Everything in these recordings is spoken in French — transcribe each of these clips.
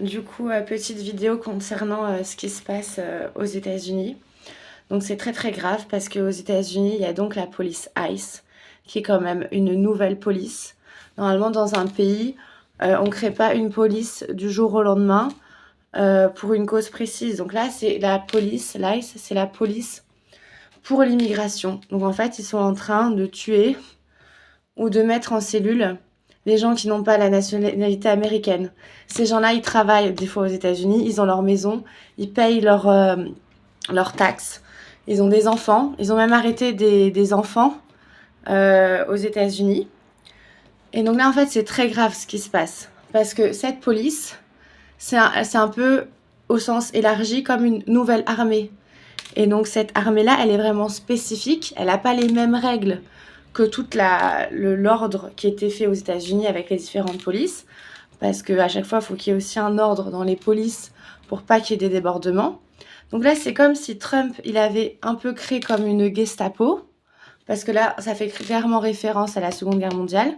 Du coup, petite vidéo concernant ce qui se passe aux États-Unis. Donc c'est très très grave parce qu'aux États-Unis, il y a donc la police ICE, qui est quand même une nouvelle police. Normalement, dans un pays, on ne crée pas une police du jour au lendemain pour une cause précise. Donc là, c'est la police, l'ICE, c'est la police pour l'immigration. Donc en fait, ils sont en train de tuer ou de mettre en cellule les gens qui n'ont pas la nationalité américaine. Ces gens-là, ils travaillent des fois aux États-Unis, ils ont leur maison, ils payent leurs taxes, ils ont des enfants, ils ont même arrêté des enfants aux États-Unis. Et donc là, en fait, c'est très grave ce qui se passe. Parce que cette police, c'est un peu au sens élargi comme une nouvelle armée. Et donc cette armée-là, elle est vraiment spécifique, elle n'a pas les mêmes règles que toute l'ordre qui était fait aux États-Unis avec les différentes polices, parce qu'à chaque fois, il faut qu'il y ait aussi un ordre dans les polices pour pas qu'il y ait des débordements. Donc là, c'est comme si Trump, il avait un peu créé comme une Gestapo, parce que là, ça fait clairement référence à la Seconde Guerre mondiale,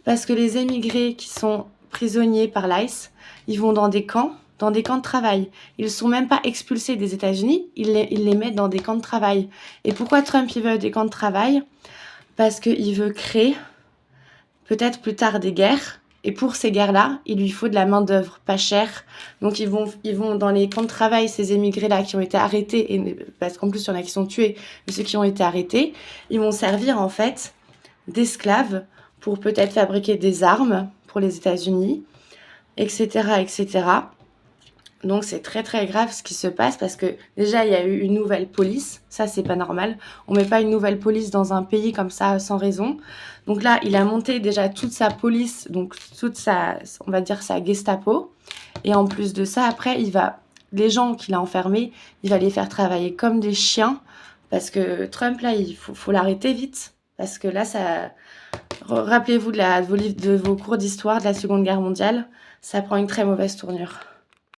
parce que les émigrés qui sont prisonniers par l'ICE, ils vont dans des camps de travail. Ils ne sont même pas expulsés des États-Unis, ils les mettent dans des camps de travail. Et pourquoi Trump, il veut des camps de travail? Parce qu'il veut créer peut-être plus tard des guerres. Et pour ces guerres-là, il lui faut de la main-d'œuvre pas chère. Donc ils vont dans les camps de travail, ces émigrés-là qui ont été arrêtés, parce qu'en plus il y en a qui sont tués, mais ceux qui ont été arrêtés, ils vont servir en fait d'esclaves pour peut-être fabriquer des armes pour les États-Unis, etc., etc. Donc c'est très très grave ce qui se passe parce que déjà il y a eu une nouvelle police, ça c'est pas normal. On met pas une nouvelle police dans un pays comme ça sans raison. Donc là il a monté déjà toute sa police, donc toute sa, on va dire sa Gestapo. Et en plus de ça après les gens qu'il a enfermés, il va les faire travailler comme des chiens parce que Trump là il faut l'arrêter vite parce que là ça, rappelez-vous de vos cours d'histoire de la Seconde Guerre mondiale, ça prend une très mauvaise tournure.